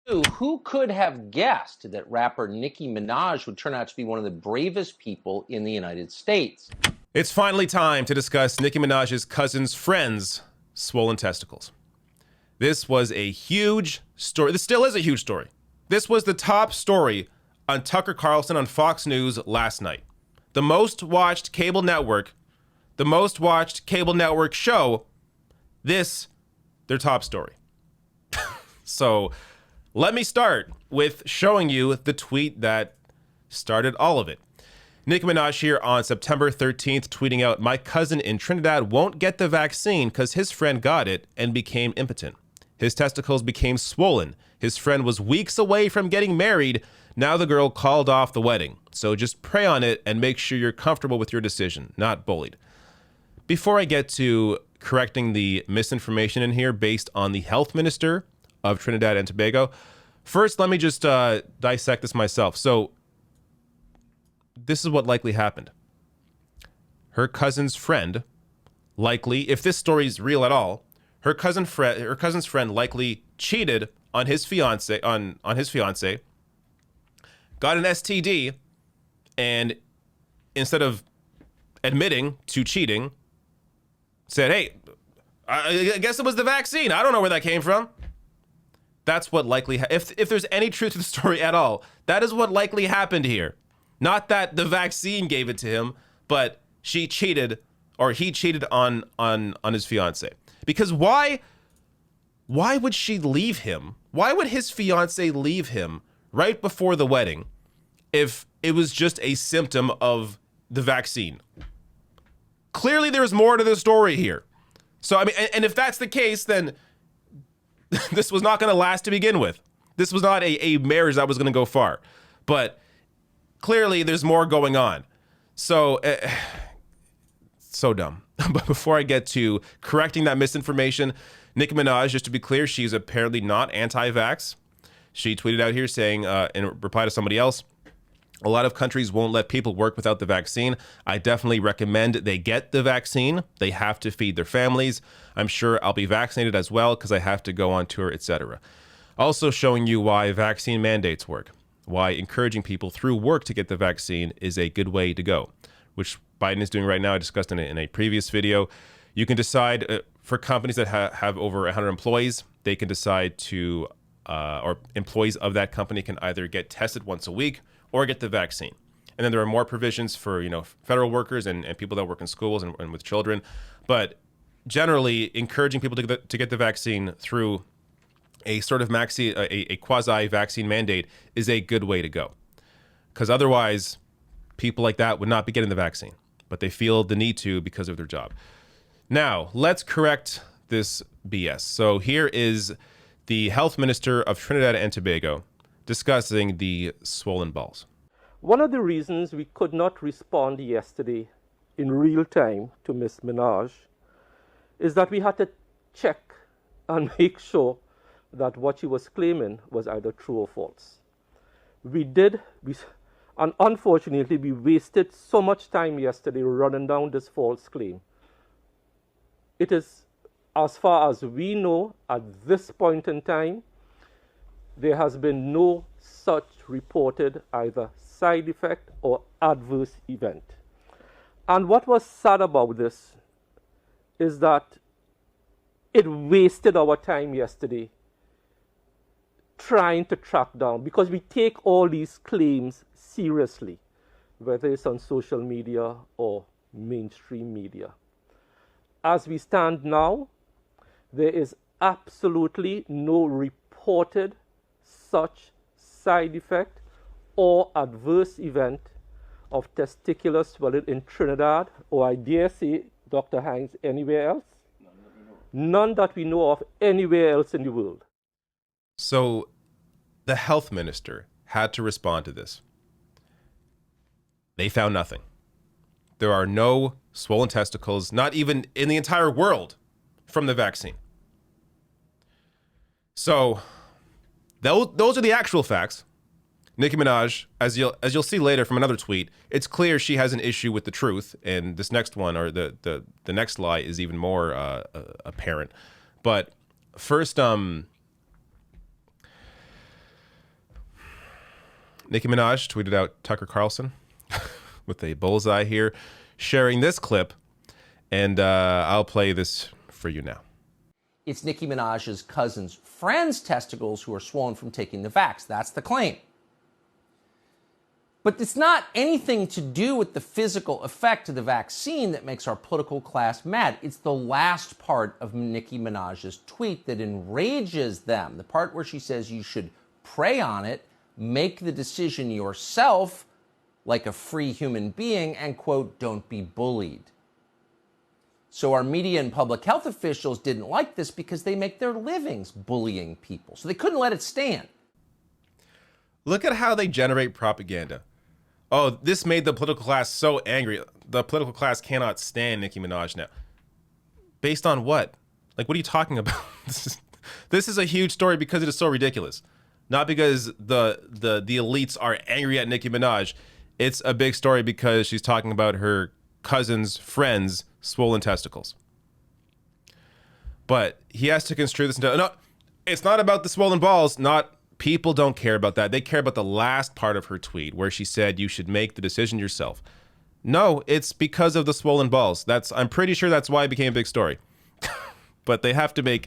Who could have guessed that rapper Nicki Minaj would turn out to be one of the bravest people in the United States? It's finally time to discuss Nicki Minaj's cousin's friend's swollen testicles. This was a huge story. This still is a huge story. This was the top story on Tucker Carlson on Fox News last night. The most watched cable network, show, their top story. So let me start with showing you the tweet that started all of it. Nicki Minaj here on September 13th tweeting out, "My cousin in Trinidad won't get the vaccine because his friend got it and became impotent. His testicles became swollen. His friend was weeks away from getting married. Now the girl called off the wedding. So just pray on it and make sure you're comfortable with your decision, not bullied." Before I get to correcting the misinformation in here based on the health minister of Trinidad and Tobago, first let me just dissect this myself. So this is what likely happened. Her cousin's friend likely, if this story is real at all, her cousin's friend likely cheated on his fiance, on his fiance, got an STD, and instead of admitting to cheating, said, "Hey, I guess it was the vaccine. I don't know where that came from." That's what likely, if there's any truth to the story at all, that is what likely happened here. Not that the vaccine gave it to him, but she cheated, or he cheated on his fiance. Because why would she leave him? Why would his fiance leave him right before the wedding if it was just a symptom of the vaccine? Clearly there's more to the story here. So, I mean, and if that's the case, then this was not going to last to begin with. This was not a marriage that was going to go far. But clearly there's more going on. So, so dumb. But before I get to correcting that misinformation, Nicki Minaj, just to be clear, she's apparently not anti-vax. She tweeted out here saying, in reply to somebody else, "A lot of countries won't let people work without the vaccine. I definitely recommend they get the vaccine. They have to feed their families. I'm sure I'll be vaccinated as well because I have to go on tour, etc." Also showing you why vaccine mandates work, why encouraging people through work to get the vaccine is a good way to go, which Biden is doing right now. I discussed in a previous video. You can decide for companies that have over 100 employees, they can decide to, or employees of that company can either get tested once a week or get the vaccine. And then there are more provisions for, federal workers and people that work in schools and with children. But generally, encouraging people to get the vaccine through a sort of a quasi-vaccine mandate is a good way to go. Because otherwise, people like that would not be getting the vaccine, but they feel the need to because of their job. Now, let's correct this BS. So here is the health minister of Trinidad and Tobago discussing the swollen balls. One of the reasons we could not respond yesterday in real time to Ms. Minaj is that we had to check and make sure that what she was claiming was either true or false. And unfortunately, we wasted so much time yesterday running down this false claim. It is, as far as we know, at this point in time, there has been no such reported either side effect or adverse event. And what was sad about this is that it wasted our time yesterday trying to track down, because we take all these claims seriously, whether it's on social media or mainstream media. As we stand now, there is absolutely no reported such side effect or adverse event of testicular swelling in Trinidad, or I dare say, Dr. Hines, anywhere else? None that we know of anywhere else in the world. So the health minister had to respond to this. They found nothing. There are no swollen testicles, not even in the entire world, from the vaccine. So those are the actual facts. Nicki Minaj, as you'll see later from another tweet, it's clear she has an issue with the truth, and this next one, or the next lie, is even more apparent. But first, Nicki Minaj tweeted out Tucker Carlson with a bullseye here, sharing this clip, and I'll play this for you now. It's Nicki Minaj's cousin's friend's testicles who are swollen from taking the vax. That's the claim. But it's not anything to do with the physical effect of the vaccine that makes our political class mad. It's the last part of Nicki Minaj's tweet that enrages them. The part where she says you should pray on it, make the decision yourself like a free human being, and, quote, don't be bullied. So our media and public health officials didn't like this because they make their livings bullying people. So they couldn't let it stand. Look at how they generate propaganda. Oh, this made the political class so angry. The political class cannot stand Nicki Minaj now. Based on what? Like, what are you talking about? This is a huge story because it is so ridiculous. Not because the elites are angry at Nicki Minaj. It's a big story because she's talking about her cousin's friend's swollen testicles. But he has to construe this into, no, it's not about the swollen balls. People don't care about that. They care about the last part of her tweet where she said you should make the decision yourself. No, it's because of the swollen balls. I'm pretty sure that's why it became a big story. But they have to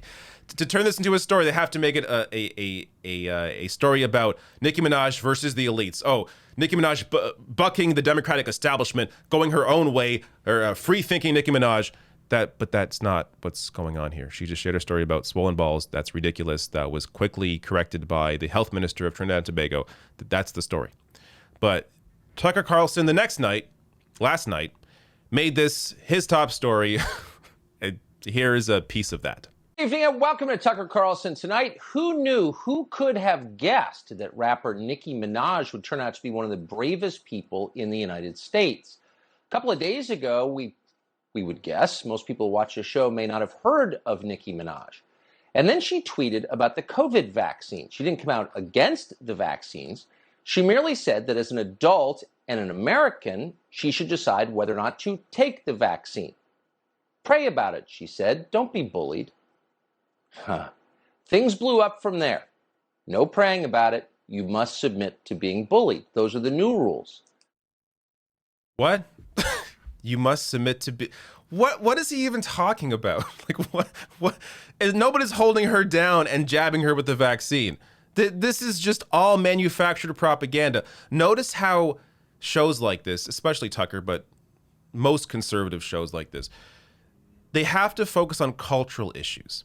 to turn this into a story, they have to make it a story about Nicki Minaj versus the elites. Oh, Nicki Minaj bucking the Democratic establishment, going her own way, or free-thinking Nicki Minaj. But that's not what's going on here. She just shared a story about swollen balls. That's ridiculous. That was quickly corrected by the health minister of Trinidad and Tobago. That's the story. But Tucker Carlson last night, made this his top story. Here's a piece of that. Good evening and welcome to Tucker Carlson Tonight. Who could have guessed that rapper Nicki Minaj would turn out to be one of the bravest people in the United States? A couple of days ago, we would guess, most people who watch the show may not have heard of Nicki Minaj. And then she tweeted about the COVID vaccine. She didn't come out against the vaccines. She merely said that as an adult and an American, she should decide whether or not to take the vaccine. Pray about it, she said. Don't be bullied. Things blew up from there. No praying about it. You must submit to being bullied. Those are the new rules. What? You must submit to be. What is he even talking about? Like what? Nobody's holding her down and jabbing her with the vaccine. This is just all manufactured propaganda. Notice how shows like this, especially Tucker, but most conservative shows like this, they have to focus on cultural issues.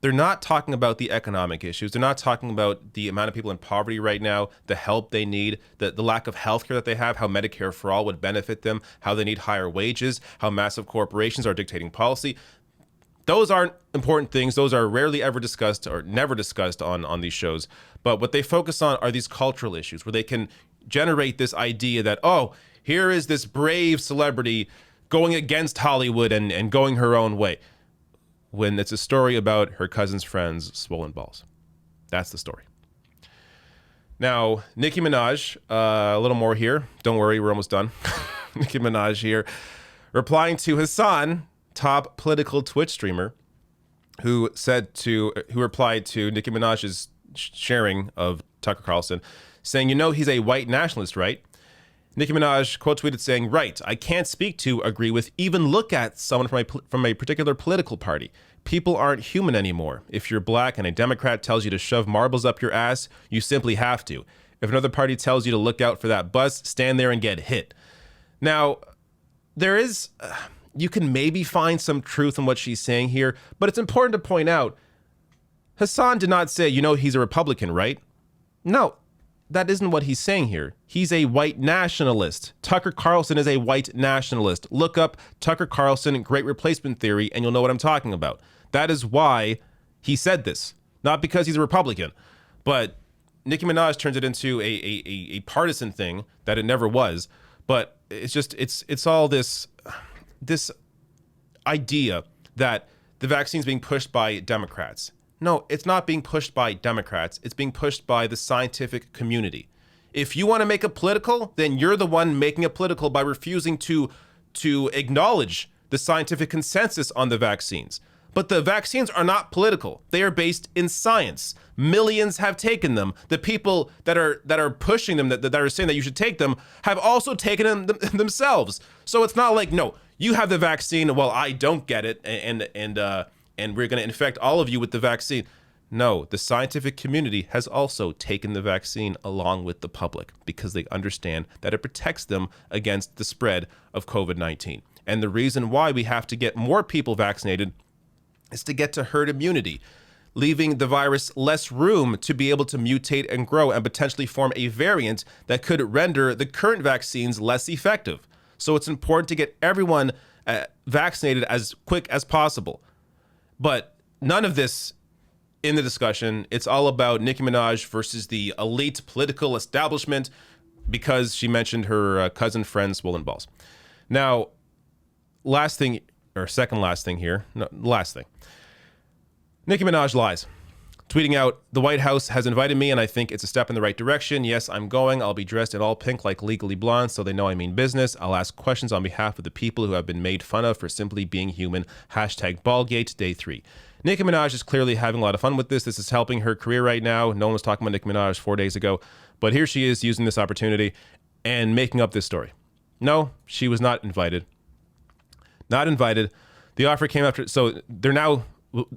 They're not talking about the economic issues. They're not talking about the amount of people in poverty right now, the help they need, the lack of health care that they have, how Medicare for all would benefit them, how they need higher wages, how massive corporations are dictating policy. Those aren't important things. Those are rarely ever discussed or never discussed on these shows. But what they focus on are these cultural issues where they can generate this idea that, oh, here is this brave celebrity going against Hollywood and going her own way, when it's a story about her cousin's friend's swollen balls. That's the story. Now, Nicki Minaj, a little more here. Don't worry, we're almost done. Nicki Minaj here, replying to Hassan, top political Twitch streamer, who replied to Nicki Minaj's sharing of Tucker Carlson, saying, he's a white nationalist, right? Nicki Minaj quote tweeted saying, right, I can't speak to, agree with, even look at someone from a particular political party. People aren't human anymore. If you're black and a Democrat tells you to shove marbles up your ass, you simply have to. If another party tells you to look out for that bus, stand there and get hit. Now, you can maybe find some truth in what she's saying here, but it's important to point out, Hassan did not say, he's a Republican, right? No. That isn't what he's saying here. He's a white nationalist. Tucker Carlson is a white nationalist. Look up Tucker Carlson, Great Replacement Theory, and you'll know what I'm talking about. That is why he said this. Not because he's a Republican, but Nicki Minaj turns it into a partisan thing that it never was. But it's all this idea that the vaccine's being pushed by Democrats. No, it's not being pushed by Democrats. It's being pushed by the scientific community. If you want to make it political, then you're the one making it political by refusing to acknowledge the scientific consensus on the vaccines, But the vaccines are not political. They are based in science. Millions have taken them. The people that are pushing them, that are saying that you should take them, have also taken them themselves. So it's not like, no, you have the vaccine, well, I don't get it, and we're going to infect all of you with the vaccine. No, the scientific community has also taken the vaccine along with the public because they understand that it protects them against the spread of COVID-19. And the reason why we have to get more people vaccinated is to get to herd immunity, leaving the virus less room to be able to mutate and grow and potentially form a variant that could render the current vaccines less effective. So it's important to get everyone vaccinated as quick as possible. But none of this in the discussion. It's all about Nicki Minaj versus the elite political establishment because she mentioned her cousin friend's swollen balls. Now, last thing, or second last thing here. No, last thing. Nicki Minaj lies. Tweeting out, the White House has invited me and I think it's a step in the right direction. Yes, I'm going. I'll be dressed in all pink like Legally Blonde so they know I mean business. I'll ask questions on behalf of the people who have been made fun of for simply being human. Hashtag Ballgate Day 3. Nicki Minaj is clearly having a lot of fun with this. This is helping her career right now. No one was talking about Nicki Minaj 4 days ago. But here she is using this opportunity and making up this story. No, she was not invited. Not invited. The offer came after. So they're now,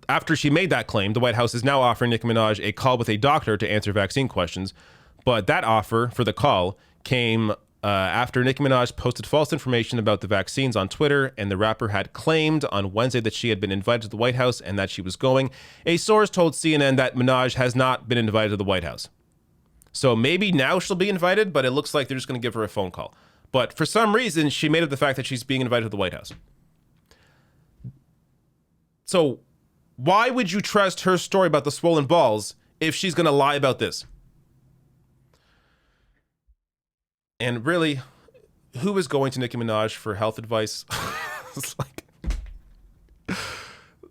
after she made that claim, the White House is now offering Nicki Minaj a call with a doctor to answer vaccine questions. But that offer for the call came after Nicki Minaj posted false information about the vaccines on Twitter, and the rapper had claimed on Wednesday that she had been invited to the White House and that she was going. A source told CNN that Minaj has not been invited to the White House. So maybe now she'll be invited, but it looks like they're just going to give her a phone call. But for some reason, she made up the fact that she's being invited to the White House. So why would you trust her story about the swollen balls if she's going to lie about this? And really, who is going to Nicki Minaj for health advice? It's like,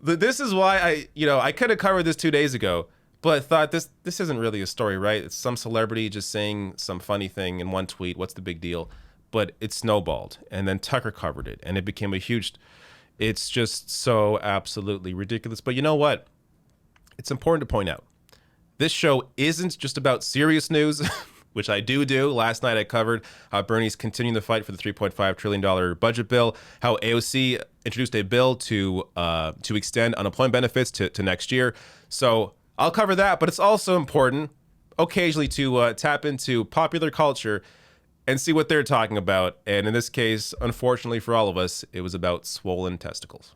this is why I could have covered this 2 days ago, but I thought this isn't really a story, right? It's some celebrity just saying some funny thing in one tweet. What's the big deal? But it snowballed, and then Tucker covered it, and it became a huge. It's just so absolutely ridiculous. But you know what? It's important to point out, this show isn't just about serious news. Which I do. Last night I covered how Bernie's continuing the fight for the $3.5 trillion budget bill, how AOC introduced a bill to extend unemployment benefits to next year. So I'll cover that, but it's also important occasionally to tap into popular culture and see what they're talking about. And in this case, unfortunately for all of us, it was about swollen testicles.